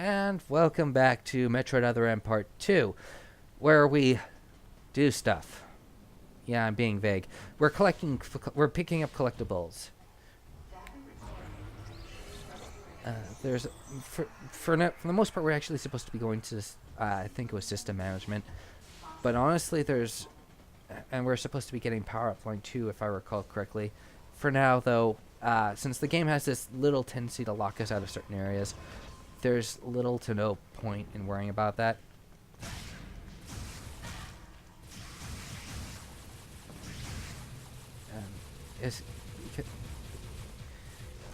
And welcome back to Metroid Other M Part 2, where we do stuff. Yeah, I'm being vague. We're picking up collectibles. There's, for the most part, we're actually supposed to be going to, I think it was system management. But honestly, and we're supposed to be getting power-up line 2, if I recall correctly. For now, though, since the game has this little tendency to lock us out of certain areas, there's little to no point in worrying about that.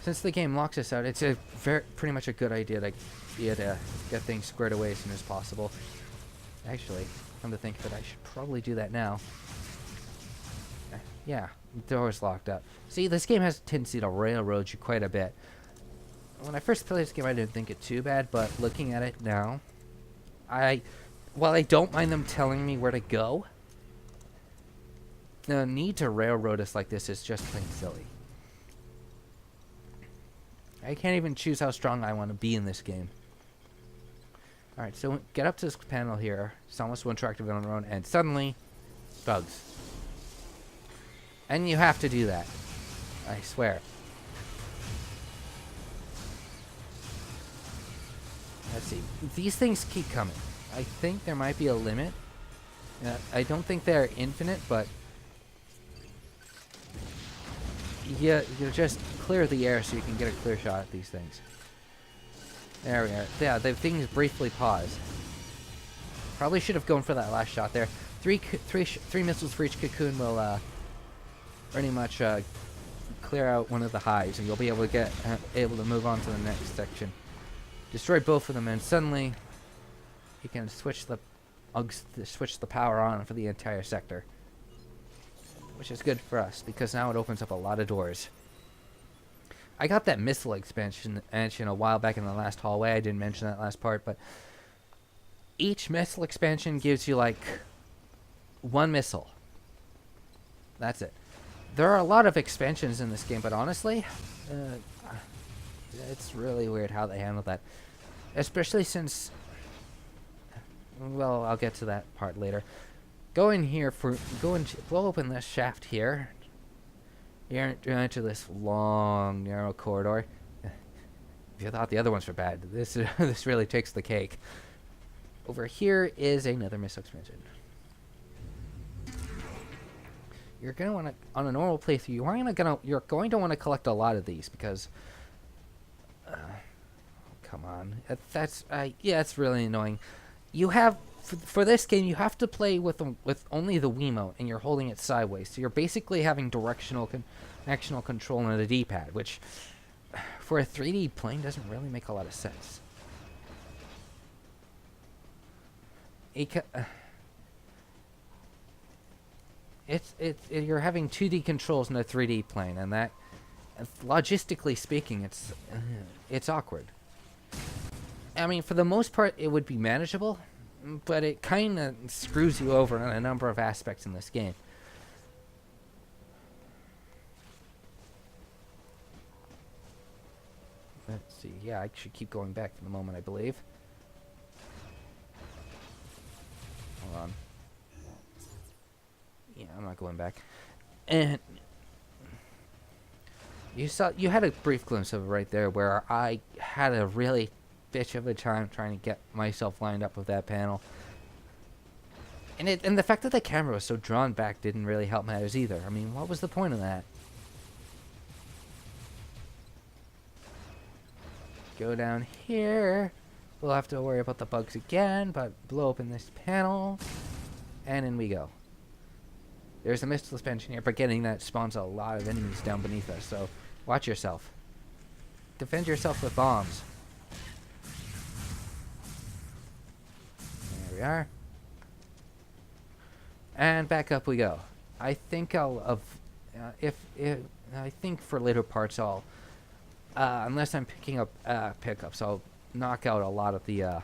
Since the game locks us out, it's pretty much a good idea to get things squared away as soon as possible. Actually, come to think of it, I should probably do that now. Yeah, the door's locked up. See, this game has a tendency to railroad you quite a bit. When I first played this game, I didn't think it too bad, but looking at it now, while I don't mind them telling me where to go, the need to railroad us like this is just plain silly. I can't even choose how strong I want to be in this game. Alright, so get up to this panel here. It's almost one interactive on our own, and suddenly, bugs. And you have to do that. I swear. Let's see. These things keep coming. I think there might be a limit. I don't think they're infinite, but yeah, you just clear the air so you can get a clear shot at these things. There we are. Yeah, the things briefly pause. Probably should have gone for that last shot there. Three missiles for each cocoon will pretty much clear out one of the hives, and you'll be able to move on to the next section. Destroy both of them, and suddenly you can switch the power on for the entire sector, which is good for us because now it opens up a lot of doors. I got that missile expansion a while back in the last hallway. I didn't mention that last part, but each missile expansion gives you like one missile. That's it. There are a lot of expansions in this game, but honestly, it's really weird how they handle that. Especially since, well, I'll get to that part later. Go blow open this shaft here. You're into this long, narrow corridor. If you thought the other ones were bad, this really takes the cake. Over here is another missile expansion. You're gonna want to, on a normal playthrough, you're going to want to collect a lot of these because, come on, yeah, it's really annoying. You have for this game, you have to play with only the Wiimote, and you're holding it sideways, so you're basically having directional control on the D-pad, which for a 3D plane doesn't really make a lot of sense. You're having 2D controls in a 3D plane, and that, logistically speaking, it's awkward. I mean, for the most part, it would be manageable, but it kind of screws you over on a number of aspects in this game. Let's see. Yeah, I should keep going back to the moment, I believe. Hold on. Yeah, I'm not going back. And you had a brief glimpse of it right there where I had a really bitch of a time trying to get myself lined up with that panel. And the fact that the camera was so drawn back didn't really help matters either. I mean, what was the point of that? Go down here. We'll have to worry about the bugs again, but blow open this panel, and in we go. There's a missile suspension here, but getting that spawns a lot of enemies down beneath us, so watch yourself. Defend yourself with bombs. There we are. And back up we go. I think I think for later parts unless I'm picking up pickups, I'll knock out a lot of the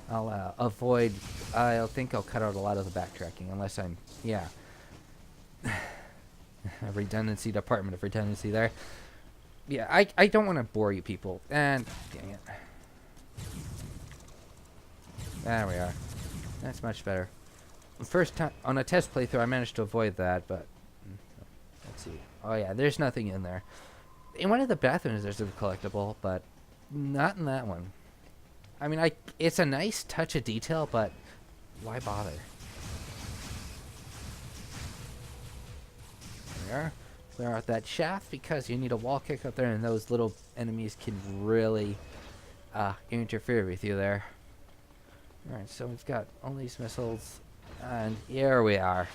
I think I'll cut out a lot of the backtracking unless I'm, a redundancy, department of redundancy there. Yeah, I don't want to bore you people. And dang it. There we are. That's much better. The first time on a test playthrough, I managed to avoid that, but let's see. Oh yeah, there's nothing in there. In one of the bathrooms, there's a collectible, but not in that one. I mean, it's a nice touch of detail, but why bother? There we are. Clear out that shaft because you need a wall kick up there, and those little enemies can really interfere with you there. Alright, so we've got all these missiles, and here we are.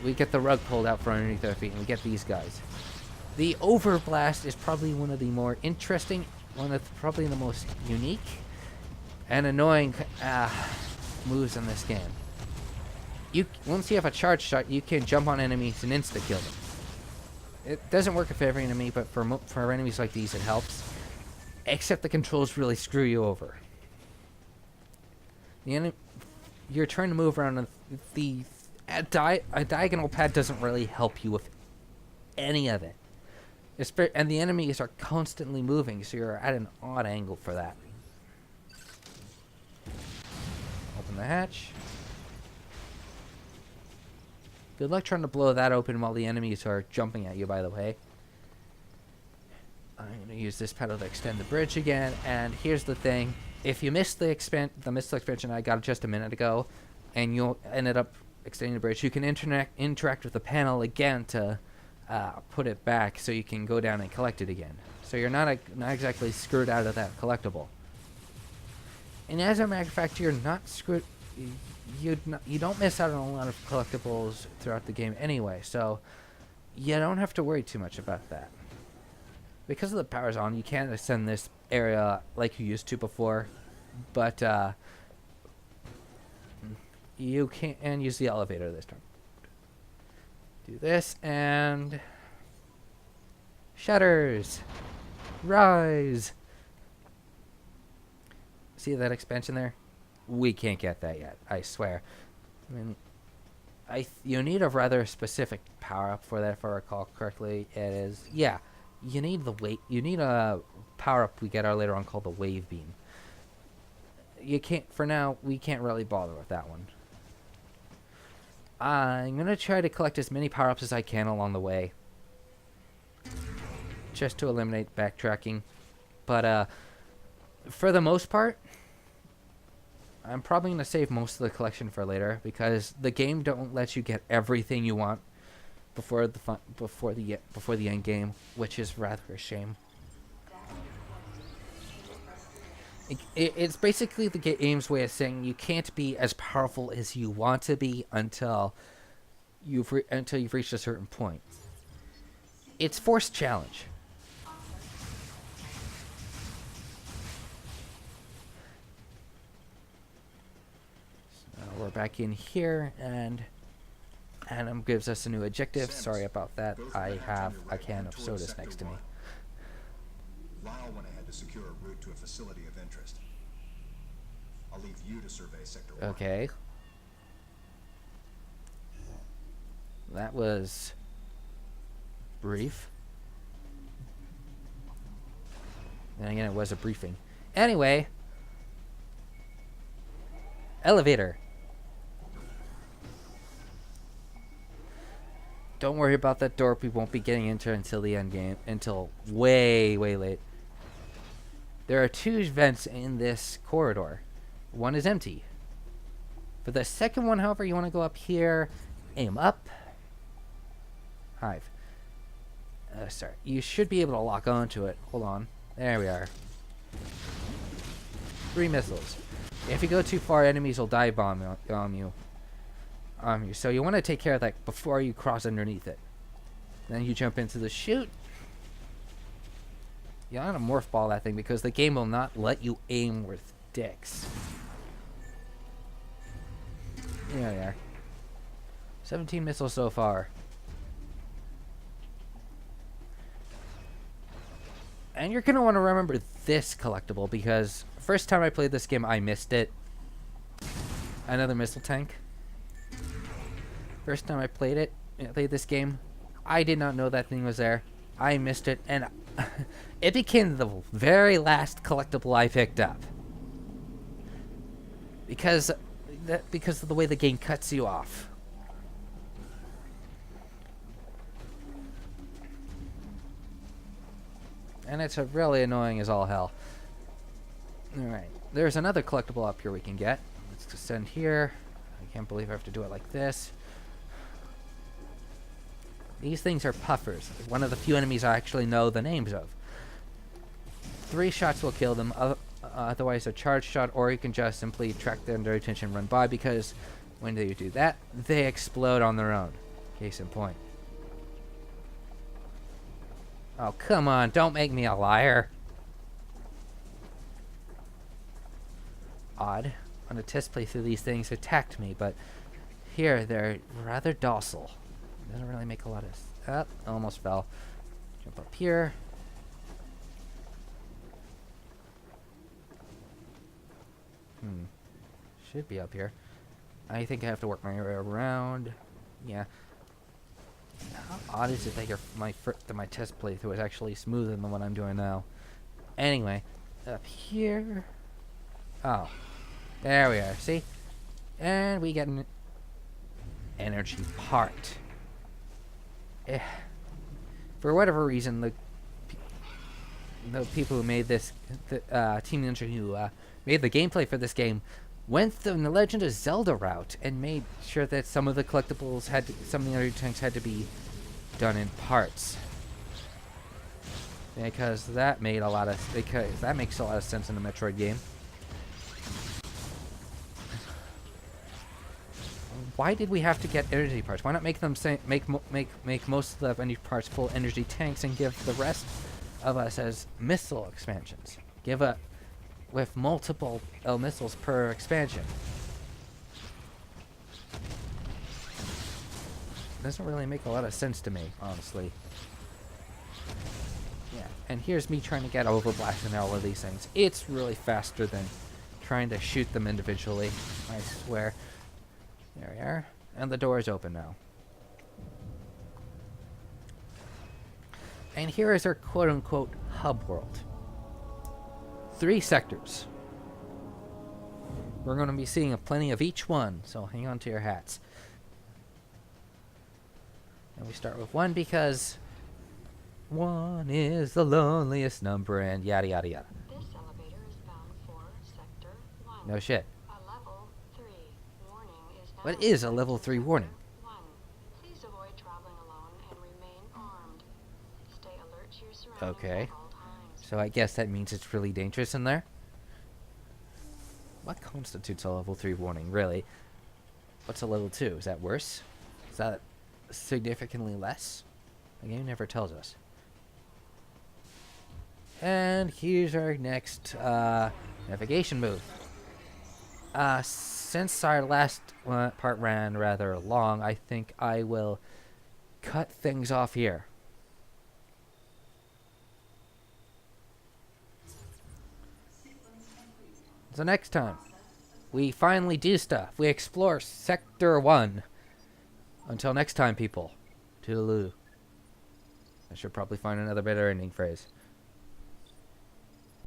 We get the rug pulled out from underneath our feet, and we get these guys. The Overblast is probably one of the more interesting, probably the most unique and annoying moves in this game. Once you have a charge shot, you can jump on enemies and insta-kill them. It doesn't work for every enemy, but for enemies like these, it helps. Except the controls really screw you over. You're trying to move around, and a diagonal pad doesn't really help you with any of it. And the enemies are constantly moving, so you're at an odd angle for that. Open the hatch. Good luck trying to blow that open while the enemies are jumping at you, by the way. I'm going to use this pedal to extend the bridge again, and here's the thing. If you missed the missile expansion I got just a minute ago, and you ended up extending the bridge, you can interact with the panel again to put it back so you can go down and collect it again. So you're not exactly screwed out of that collectible. And as a matter of fact, you're not screwed. You don't miss out on a lot of collectibles throughout the game anyway, so you don't have to worry too much about that. Because of the powers on, you can't ascend this area like you used to before, but you can use the elevator this time. Do this, and shutters rise. See that expansion there? We can't get that yet, I swear. I mean, you need a rather specific power up for that, if I recall correctly. It is, yeah. You need a power up we get later on called the wave beam. For now, we can't really bother with that one. I'm gonna try to collect as many power ups as I can along the way, just to eliminate backtracking. But for the most part, I'm probably gonna save most of the collection for later, because the game don't let you get everything you want before the end game, which is rather a shame. It's basically the game's way of saying you can't be as powerful as you want to be until you've reached a certain point. It's forced challenge. So we're back in here, and Adam gives us a new objective. Sorry about that. I have a can of sodas next to me. Lyle went ahead to secure a route to a facility of interest. I'll leave you to survey Sector 1. Okay. That was brief. Then again, it was a briefing. Anyway. Elevator. Don't worry about that door. We won't be getting into until the end game. Until way, way late. There are 2 vents in this corridor. One is empty. For the second one, however, you want to go up here. Aim up. Hive. Sorry. You should be able to lock onto it. Hold on. There we are. 3 missiles. If you go too far, enemies will dive bomb you. So you want to take care of that before you cross underneath it. Then you jump into the chute. You don't want to morph ball that thing because the game will not let you aim with dicks. There we are. 17 missiles so far. And you're going to want to remember this collectible because first time I played this game, I missed it. Another missile tank. First time I played this game, I did not know that thing was there. I missed it, and it became the very last collectible I picked up. Because of the way the game cuts you off. And it's really annoying as all hell. Alright, there's another collectible up here we can get. Let's descend here. I can't believe I have to do it like this. These things are puffers. One of the few enemies I actually know the names of. 3 shots will kill them. Otherwise a charge shot, or you can just simply track their attention and run by, because when you do that, they explode on their own. Case in point. Oh, come on, don't make me a liar. Odd. On a test playthrough, these things attacked me, but here they're rather docile. Doesn't really make a lot of... almost fell. Jump up here. Should be up here. I think I have to work my way around. Yeah. How odd is it that my test playthrough is actually smoother than the one I'm doing now? Anyway, up here. Oh, there we are. See, and we get an energy part. For whatever reason, the people who made this, Team Ninja who made the gameplay for this game, went the Legend of Zelda route and made sure that some of the collectibles some of the energy tanks had to be done in parts. Because that makes a lot of sense in a Metroid game. Why did we have to get energy parts? Why not make them make most of the energy parts full energy tanks and give the rest of us as missile expansions? With multiple missiles per expansion. Doesn't really make a lot of sense to me, honestly. Yeah, and here's me trying to get overblast and all of these things. It's really faster than trying to shoot them individually, I swear. There we are. And the door is open now. And here is our quote-unquote hub world. 3 sectors. We're going to be seeing plenty of each one, so hang on to your hats. And we start with 1 because 1 is the loneliest number, and yada yada yada. This elevator is bound for sector 1. No shit. A level 3 warning is now. What is a level 3 warning? 1. Please avoid traveling alone and remain armed. Stay alert to your surroundings Okay. at all times. So I guess that means it's really dangerous in there? What constitutes a level 3 warning, really? What's a level 2? Is that worse? Is that significantly less? The game never tells us. And here's our next navigation move. Since our last part ran rather long, I think I will cut things off here. So next time, we finally do stuff. We explore Sector 1. Until next time, people. Toodaloo. I should probably find another better ending phrase.